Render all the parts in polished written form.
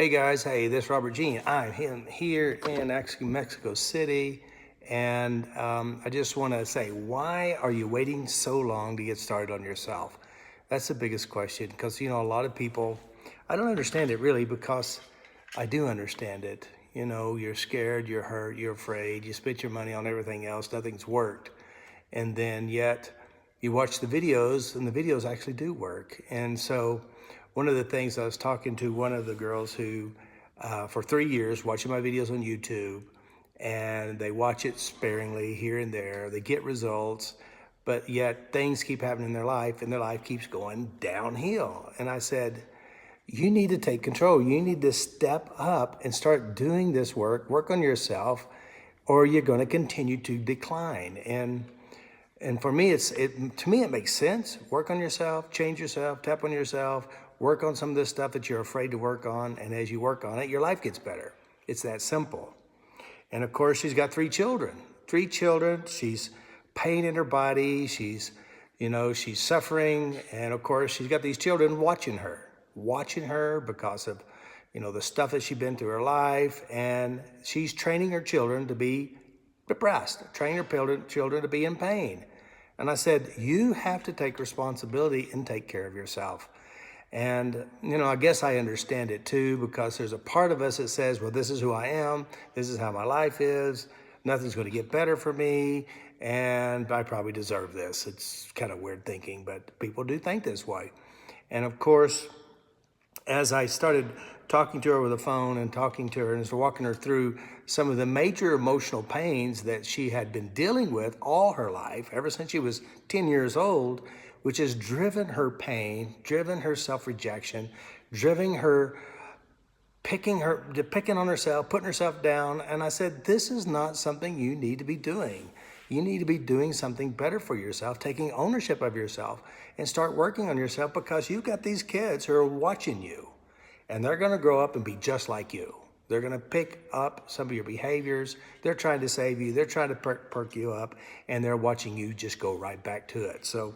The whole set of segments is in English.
Hey guys, hey, this is Robert Jean. I'm here in actually Mexico City, and I just want to say, why are you waiting so long to get started on yourself? That's the biggest question, because a lot of people, I don't understand it really, because I do understand it. You're scared, you're hurt, you're afraid, you spent your money on everything else, nothing's worked, and then yet you watch the videos, and the videos actually do work. And so one of the things, I was talking to one of the girls who, for 3 years, watching my videos on YouTube, and they watch it sparingly here and there. They get results, but yet things keep happening in their life, and their life keeps going downhill. And I said, you need to take control. You need to step up and start doing this work on yourself, or you're going to continue to decline. And for me, to me, it makes sense. Work on yourself, change yourself, tap on yourself, work on some of this stuff that you're afraid to work on. And as you work on it, your life gets better. It's that simple. And of course, she's got 3 children. 3 children. She's pain in her body. She's suffering. And of course, she's got these children watching her because of, the stuff that she's been through her life. And she's training her children to be depressed, training her children to be in pain. And I said, you have to take responsibility and take care of yourself. And, I guess I understand it too, because there's a part of us that says, well, this is who I am. This is how my life is. Nothing's going to get better for me. And I probably deserve this. It's kind of weird thinking, but people do think this way. And of course, as I started talking to her over the phone and talking to her and walking her through some of the major emotional pains that she had been dealing with all her life, ever since she was 10 years old, which has driven her pain, driven her self-rejection, driven her picking on herself, putting herself down. And I said, this is not something you need to be doing. You need to be doing something better for yourself, taking ownership of yourself, and start working on yourself, because you've got these kids who are watching you, and they're going to grow up and be just like you. They're going to pick up some of your behaviors. They're trying to save you. They're trying to perk you up, and they're watching you just go right back to it. So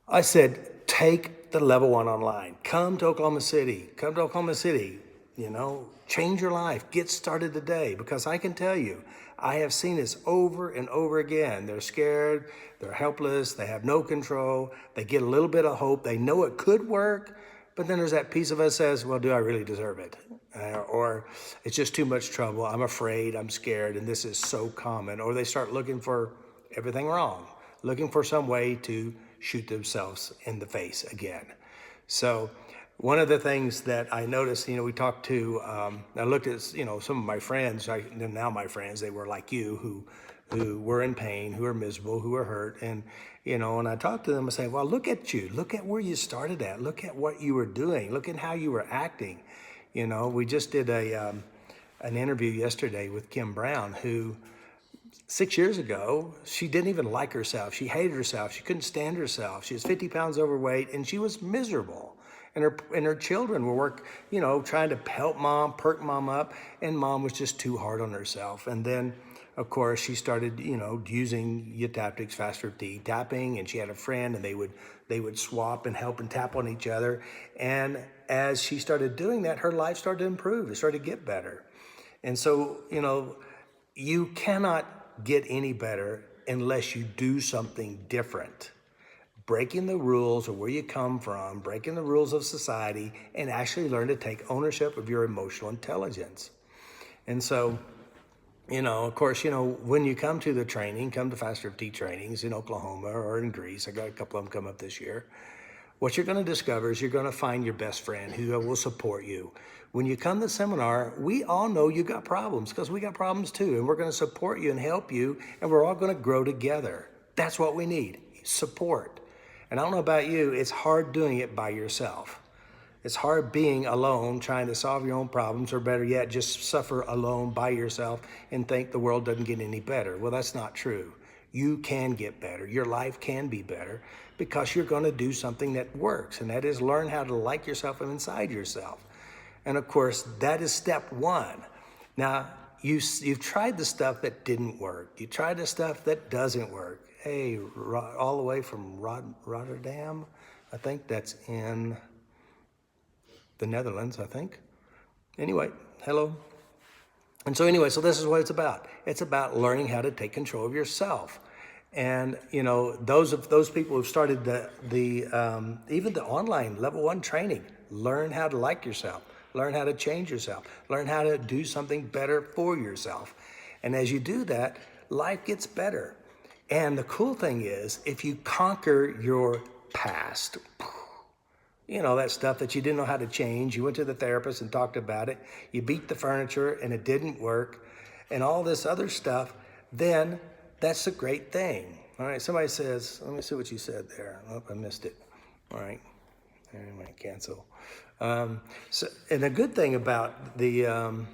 I said, take the level 1 online. Come to Oklahoma City. Change your life. Get started today, because I can tell you, I have seen this over and over again. They're scared, they're helpless, they have no control, they get a little bit of hope, they know it could work, but then there's that piece of us says, well, do I really deserve it? Or it's just too much trouble, I'm afraid, I'm scared, and this is so common. Or they start looking for everything wrong, looking for some way to shoot themselves in the face again. So one of the things that I noticed, we talked to, I looked at, some of my friends, now my friends, they were like you, who were in pain, who are miserable, who are hurt. And, and I talked to them, I say, well, look at you. Look at where you started at. Look at what you were doing. Look at how you were acting. We just did an interview yesterday with Kim Brown, who 6 years ago, she didn't even like herself. She hated herself. She couldn't stand herself. She was 50 pounds overweight, and she was miserable. And her children were trying to help mom, perk mom up, and mom was just too hard on herself. And then, of course, she started, using Eutaptics, FasterEFT tapping, and she had a friend, and they would swap and help and tap on each other. And as she started doing that, her life started to improve. It started to get better. And so, you cannot get any better unless you do something different. Breaking the rules of where you come from, breaking the rules of society, and actually learn to take ownership of your emotional intelligence. And so, of course, when you come to the training, come to FasterEFT trainings in Oklahoma or in Greece, I got a couple of them come up this year. What you're going to discover is you're going to find your best friend who will support you. When you come to the seminar, we all know you got problems, because we got problems too, and we're going to support you and help you, and we're all going to grow together. That's what we need, support. And I don't know about you, it's hard doing it by yourself. It's hard being alone, trying to solve your own problems, or better yet, just suffer alone by yourself and think the world doesn't get any better. Well, that's not true. You can get better. Your life can be better, because you're going to do something that works, and that is learn how to like yourself and inside yourself. And of course, that is step 1. Now, you've tried the stuff that didn't work. You tried the stuff that doesn't work. Hey, all the way from Rotterdam, I think that's in the Netherlands, I think. Anyway, hello. And so anyway, so this is what it's about. It's about learning how to take control of yourself. And you know, those people who've started even the online level 1 training, learn how to like yourself, learn how to change yourself, learn how to do something better for yourself. And as you do that, life gets better. And the cool thing is, if you conquer your past, you know, that stuff that you didn't know how to change, you went to the therapist and talked about it, you beat the furniture and it didn't work, and all this other stuff, then that's a great thing. All right, somebody says, let me see what you said there. Oh, I missed it. All right, anyway, cancel. So, and the good thing about the, need a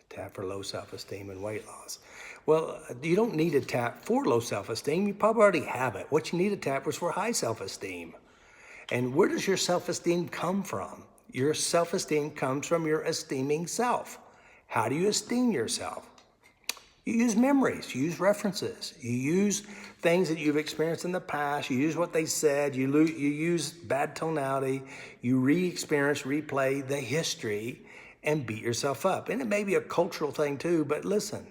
tap for low self-esteem and weight loss. Well, you don't need a tap for low self-esteem. You probably already have it. What you need a tap was for high self-esteem. And where does your self-esteem come from? Your self-esteem comes from your esteeming self. How do you esteem yourself? You use memories, you use references, you use things that you've experienced in the past, you use what they said, you use bad tonality, you re-experience, replay the history, and beat yourself up. And it may be a cultural thing too, but listen,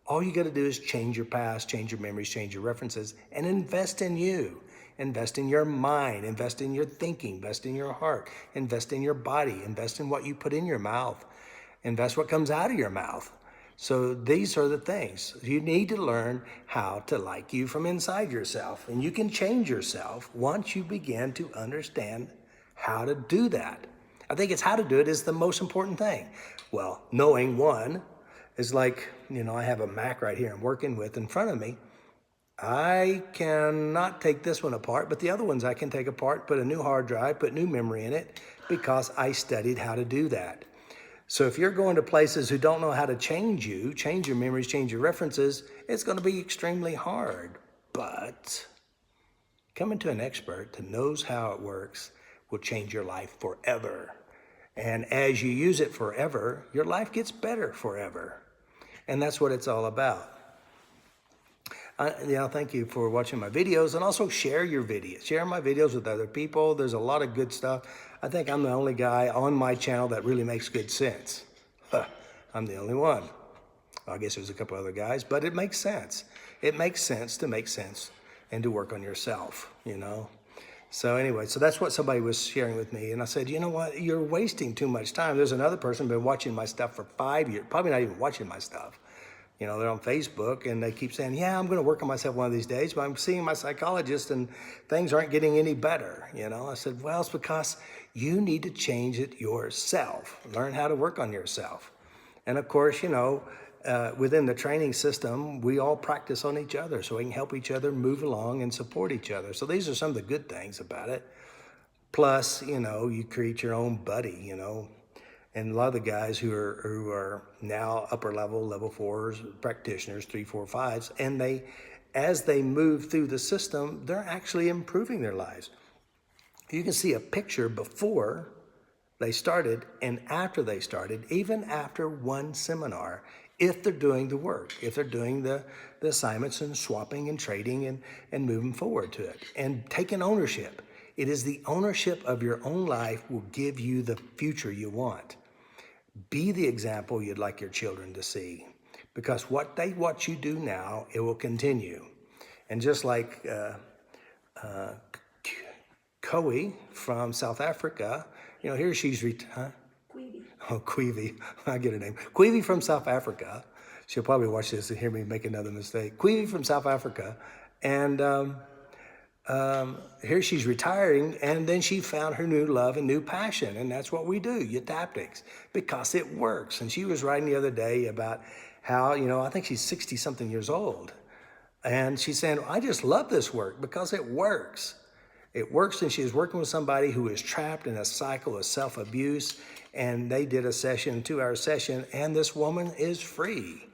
all you gotta do is change your past, change your memories, change your references, and invest in you. Invest in your mind, invest in your thinking, invest in your heart, invest in your body, invest in what you put in your mouth, invest what comes out of your mouth. So these are the things. You need to learn how to like you from inside yourself. And you can change yourself once you begin to understand how to do that. I think it's how to do it is the most important thing. Well, knowing one is like, you know, I have a Mac right here I'm working with in front of me. I cannot take this one apart, but the other ones I can take apart, put a new hard drive, put new memory in it, because I studied how to do that. So if you're going to places who don't know how to change you, change your memories, change your references, it's going to be extremely hard. But coming to an expert that knows how it works will change your life forever. And as you use it forever, your life gets better forever. And that's what it's all about. Thank you for watching my videos, and also share your videos. Share my videos with other people. There's a lot of good stuff. I think I'm the only guy on my channel that really makes good sense. I'm the only one. I guess there's a couple other guys, but it makes sense. It makes sense to make sense and to work on yourself, you know? So anyway, so that's what somebody was sharing with me. And I said, you know what? You're wasting too much time. There's another person been watching my stuff for 5 years, probably not even watching my stuff. You know, they're on Facebook and they keep saying, yeah, I'm going to work on myself one of these days, but I'm seeing my psychologist and things aren't getting any better. You know, I said, well, it's because you need to change it yourself. Learn how to work on yourself. And of course, you know, within the training system, we all practice on each other so we can help each other move along and support each other. So these are some of the good things about it. Plus, you know, you create your own buddy, you know. And a lot of the guys who are now upper level 4s, practitioners, 3, 4, 5s, and as they move through the system, they're actually improving their lives. You can see a picture before they started and after they started, even after one seminar, if they're doing the work, if they're doing the assignments and swapping and trading and moving forward to it and taking ownership. It is the ownership of your own life will give you the future you want. Be the example you'd like your children to see, because what they watch you do now, it will continue. And just like Koe from South Africa, you know, here she's, Queevy. Oh, Queevy, I get her name. Queevy from South Africa. She'll probably watch this and hear me make another mistake. Queevy from South Africa, and here she's retiring, and then she found her new love and new passion, and that's what we do, Eutaptics, because it works. And she was writing the other day about how, you know, I think she's 60-something years old, and she's saying, I just love this work because it works. It works, and she was working with somebody who is trapped in a cycle of self-abuse, and they did a session, 2-hour session, and this woman is free.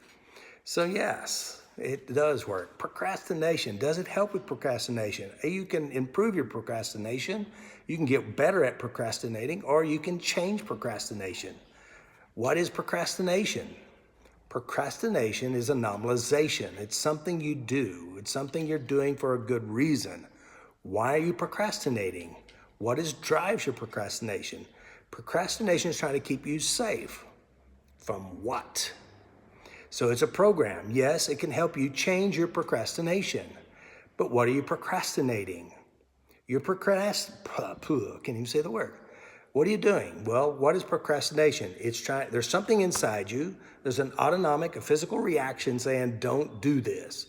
So yes, it does work. Procrastination, does it help with procrastination? You can improve your procrastination. You can get better at procrastinating, or you can change procrastination. What is procrastination? Procrastination is a nominalization. It's something you do. It's something you're doing for a good reason. Why are you procrastinating? What drives your procrastination? Procrastination is trying to keep you safe. From what? So it's a program. Yes, it can help you change your procrastination. But what are you procrastinating? You're can't even say the word. What are you doing? Well, what is procrastination? There's something inside you. There's an autonomic, a physical reaction saying, don't do this.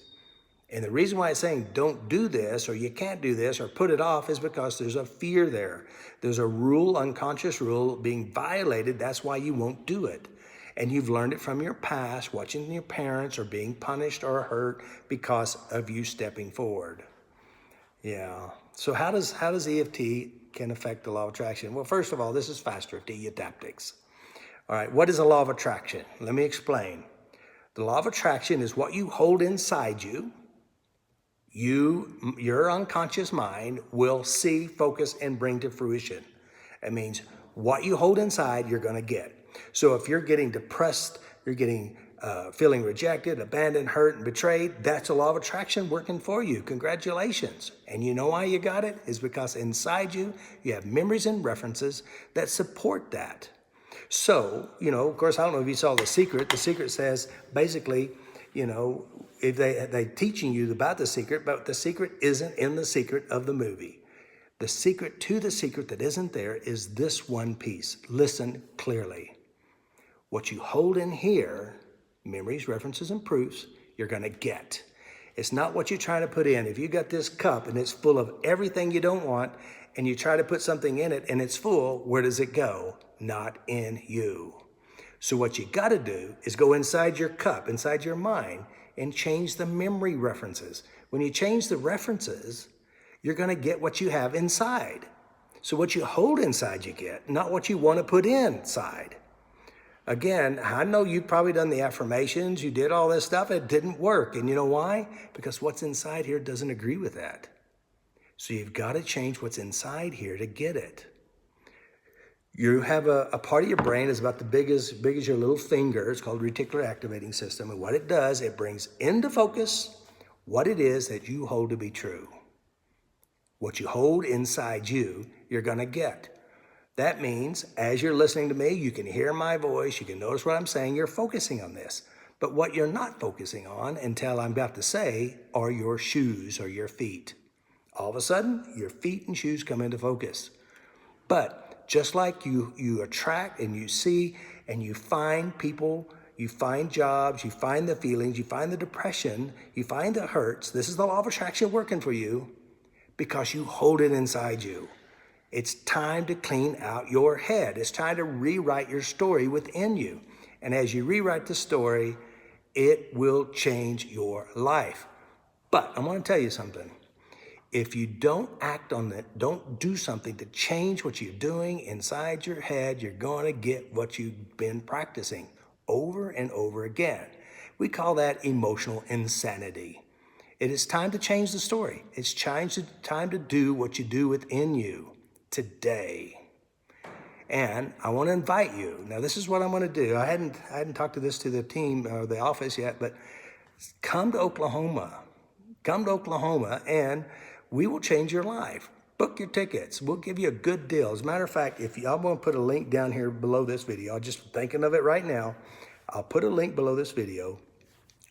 And the reason why it's saying don't do this, or you can't do this, or put it off is because there's a fear there. There's a rule, unconscious rule being violated. That's why you won't do it. And you've learned it from your past, watching your parents, or being punished or hurt because of you stepping forward. Yeah. So how does EFT can affect the law of attraction? Well, first of all, this is FasterEFT, Eutaptics. All right. What is the law of attraction? Let me explain. The law of attraction is what you hold inside you. Your unconscious mind will see, focus, and bring to fruition. It means what you hold inside, you're going to get. So if you're getting depressed, you're getting feeling rejected, abandoned, hurt, and betrayed, that's a law of attraction working for you. Congratulations. And you know why you got it? Is because inside you, you have memories and references that support that. So, of course, I don't know if you saw The Secret. The Secret says basically, if they're teaching you about the secret, but the secret isn't in the secret of the movie. The secret to the secret that isn't there is this one piece. Listen clearly. What you hold in here, memories, references, and proofs, you're going to get. It's not what you're trying to put in. If you got this cup and it's full of everything you don't want, and you try to put something in it and it's full, where does it go? Not in you. So what you got to do is go inside your cup, inside your mind, and change the memory references. When you change the references, you're going to get what you have inside. So what you hold inside you get, not what you want to put inside. Again, I know you've probably done the affirmations, you did all this stuff, it didn't work. And you know why? Because what's inside here doesn't agree with that. So you've got to change what's inside here to get it. You have a part of your brain is about the big as your little finger. It's called reticular activating system. And what it does, it brings into focus what it is that you hold to be true. What you hold inside you, you're going to get. That means as you're listening to me, you can hear my voice, you can notice what I'm saying, you're focusing on this. But what you're not focusing on until I'm about to say are your shoes or your feet. All of a sudden, your feet and shoes come into focus. But just like you attract and you see and you find people, you find jobs, you find the feelings, you find the depression, you find the hurts, this is the law of attraction working for you because you hold it inside you. It's time to clean out your head. It's time to rewrite your story within you. And as you rewrite the story, it will change your life. But I want to tell you something. If you don't act on it, don't do something to change what you're doing inside your head, you're going to get what you've been practicing over and over again. We call that emotional insanity. It is time to change the story. It's time to do what you do within you today. And I want to invite you. Now, this is what I'm going to do. I hadn't talked to the team or the office yet, but come to Oklahoma. Come to Oklahoma and we will change your life. Book your tickets. We'll give you a good deal. As a matter of fact, I'm going to put a link down here below this video. I'm just thinking of it right now. I'll put a link below this video.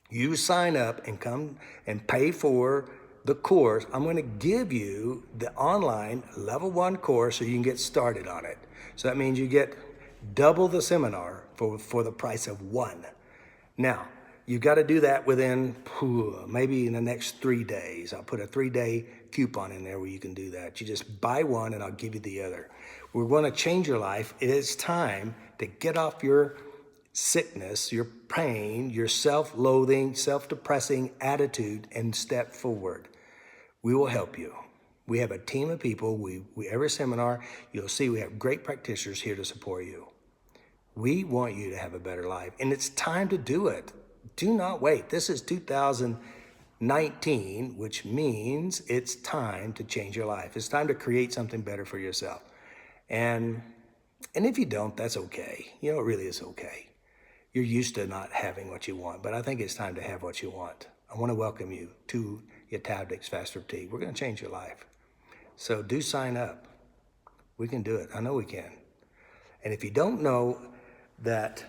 You sign up and come and pay for the course. I'm going to give you the online level 1 course so you can get started on it. So that means you get double the seminar for the price of one. Now, you've got to do that within maybe in the next 3 days. I'll put a 3-day coupon in there where you can do that. You just buy one and I'll give you the other. We're going to change your life. It is time to get off your sickness, your pain, your self-loathing, self-depressing attitude and step forward. We will help you. We have a team of people. Every seminar, you'll see we have great practitioners here to support you. We want you to have a better life, and it's time to do it. Do not wait. This is 2019, which means it's time to change your life. It's time to create something better for yourself. And if you don't, that's okay. It really is okay. You're used to not having what you want, but I think it's time to have what you want. I want to welcome you to Eutaptics FasterEFT. We're going to change your life. So do sign up. We can do it. I know we can. And if you don't know that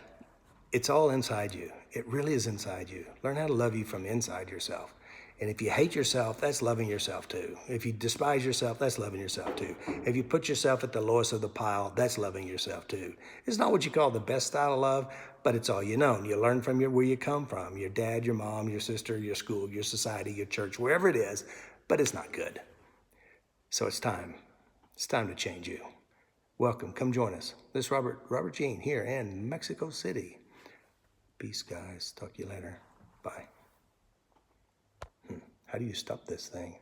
it's all inside you. It really is inside you. Learn how to love you from inside yourself. And if you hate yourself, that's loving yourself too. If you despise yourself, that's loving yourself too. If you put yourself at the lowest of the pile, that's loving yourself too. It's not what you call the best style of love, but it's all you know. And you learn from where you come from, your dad, your mom, your sister, your school, your society, your church, wherever it is, but it's not good. So it's time. It's time to change you. Welcome, come join us. This is Robert Jean here in Mexico City. Peace, guys. Talk to you later. Bye. How do you stop this thing?